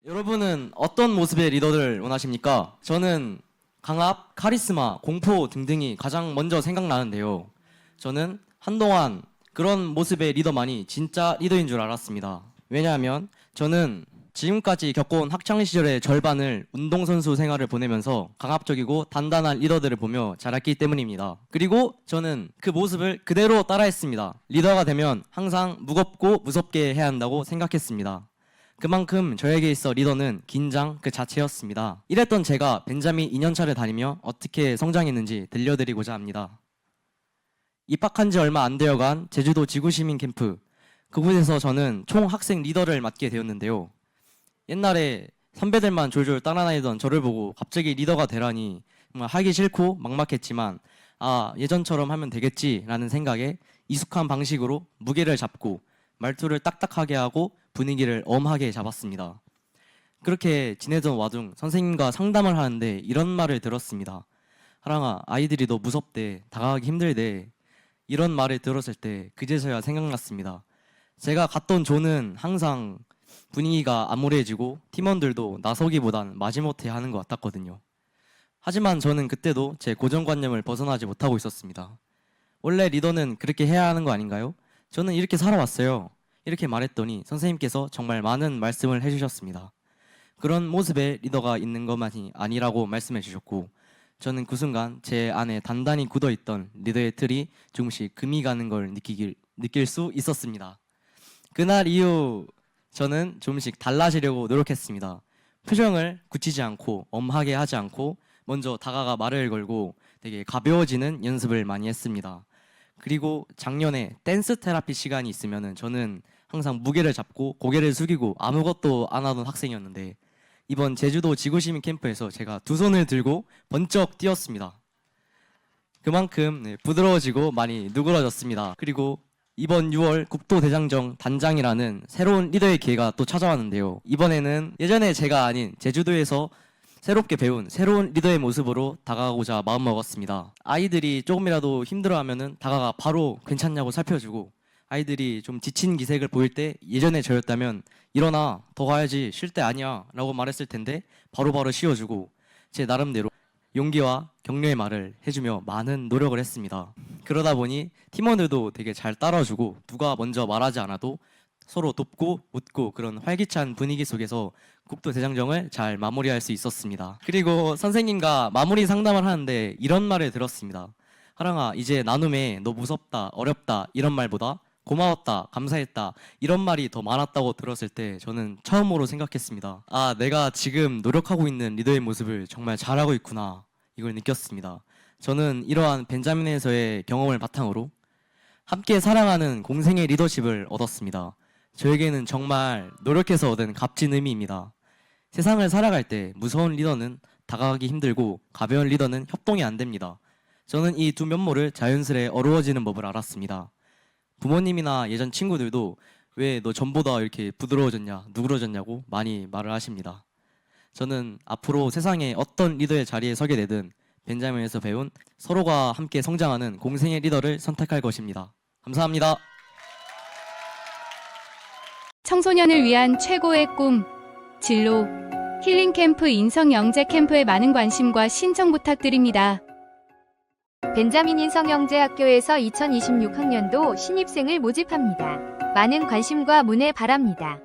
여러분은 어떤 모습의 리더를 원하십니까? 저는 강압, 카리스마, 공포 등등이 가장 먼저 생각나는데요. 저는 한동안 그런 모습의 리더만이 진짜 리더인 줄 알았습니다. 왜냐하면 저는 지금까지 겪어온 학창시절의 절반을 운동선수 생활을 보내면서 강압적이고 단단한 리더들을 보며 자랐기 때문입니다. 그리고 저는 그 모습을 그대로 따라했습니다. 리더가 되면 항상 무겁고 무섭게 해야 한다고 생각했습니다. 그만큼 저에게 있어 리더는 긴장 그 자체였습니다. 이랬던 제가 벤자민 2년차를 다니며 어떻게 성장했는지 들려드리고자 합니다. 입학한 지 얼마 안 되어간 제주도 지구시민 캠프, 그곳에서 저는 총학생 리더를 맡게 되었는데요. 옛날에 선배들만 졸졸 따라다니던 저를 보고 갑자기 리더가 되라니 정말 하기 싫고 막막했지만 예전처럼 하면 되겠지라는 생각에 익숙한 방식으로 무게를 잡고 말투를 딱딱하게 하고 분위기를 엄하게 잡았습니다. 그렇게 지내던 와중 선생님과 상담을 하는데 이런 말을 들었습니다. 하랑아, 아이들이 너 무섭대, 다가가기 힘들대. 이런 말을 들었을 때 그제서야 생각났습니다. 제가 갔던 조는 항상 분위기가 암울해지고 팀원들도 나서기보단 마지못해 하는 것 같았거든요. 하지만 저는 그때도 제 고정관념을 벗어나지 못하고 있었습니다. 원래 리더는 그렇게 해야 하는 거 아닌가요? 저는 이렇게 살아왔어요. 이렇게 말했더니 선생님께서 정말 많은 말씀을 해주셨습니다. 그런 모습의 리더가 있는 것만이 아니라고 말씀해 주셨고, 저는 그 순간 제 안에 단단히 굳어있던 리더의 틀이 조금씩 금이 가는 걸 느낄 수 있었습니다. 그날 이후 저는 조금씩 달라지려고 노력했습니다. 표정을 굳히지 않고 엄하게 하지 않고 먼저 다가가 말을 걸고 되게 가벼워지는 연습을 많이 했습니다. 그리고 작년에 댄스 테라피 시간이 있으면은 저는 항상 무게를 잡고 고개를 숙이고 아무것도 안 하던 학생이었는데 이번 제주도 지구시민 캠프에서 제가 두 손을 들고 번쩍 뛰었습니다. 그만큼 부드러워지고 많이 누그러졌습니다. 그리고 이번 6월 국도대장정 단장이라는 새로운 리더의 기회가 또 찾아왔는데요. 이번에는 예전에 제가 아닌 제주도에서 새롭게 배운 새로운 리더의 모습으로 다가가고자 마음먹었습니다. 아이들이 조금이라도 힘들어하면은 다가가 바로 괜찮냐고 살펴주고, 아이들이 좀 지친 기색을 보일 때 예전에 저였다면 일어나, 더 가야지, 쉴 때 아니야 라고 말했을 텐데 바로바로 쉬어주고, 제 나름대로 용기와 격려의 말을 해주며 많은 노력을 했습니다. 그러다 보니 팀원들도 되게 잘 따라주고 누가 먼저 말하지 않아도 서로 돕고 웃고 그런 활기찬 분위기 속에서 국도대장정을 잘 마무리할 수 있었습니다. 그리고 선생님과 마무리 상담을 하는데 이런 말을 들었습니다. 하랑아, 이제 나눔에 너 무섭다, 어렵다 이런 말보다 고마웠다, 감사했다 이런 말이 더 많았다고 들었을 때 저는 처음으로 생각했습니다. 내가 지금 노력하고 있는 리더의 모습을 정말 잘하고 있구나, 이걸 느꼈습니다. 저는 이러한 벤자민에서의 경험을 바탕으로 함께 사랑하는 공생의 리더십을 얻었습니다. 저에게는 정말 노력해서 얻은 값진 의미입니다. 세상을 살아갈 때 무서운 리더는 다가가기 힘들고 가벼운 리더는 협동이 안 됩니다. 저는 이 두 면모를 자연스레 어우러지는 법을 알았습니다. 부모님이나 예전 친구들도 왜 너 전보다 이렇게 부드러워졌냐, 누그러졌냐고 많이 말을 하십니다. 저는 앞으로 세상에 어떤 리더의 자리에 서게 되든 벤자민에서 배운 서로가 함께 성장하는 공생의 리더를 선택할 것입니다. 감사합니다. 청소년을 위한 최고의 꿈, 진로, 힐링 캠프 인성영재 캠프에 많은 관심과 신청 부탁드립니다. 벤자민 인성영재학교에서 2026학년도 신입생을 모집합니다. 많은 관심과 문의 바랍니다.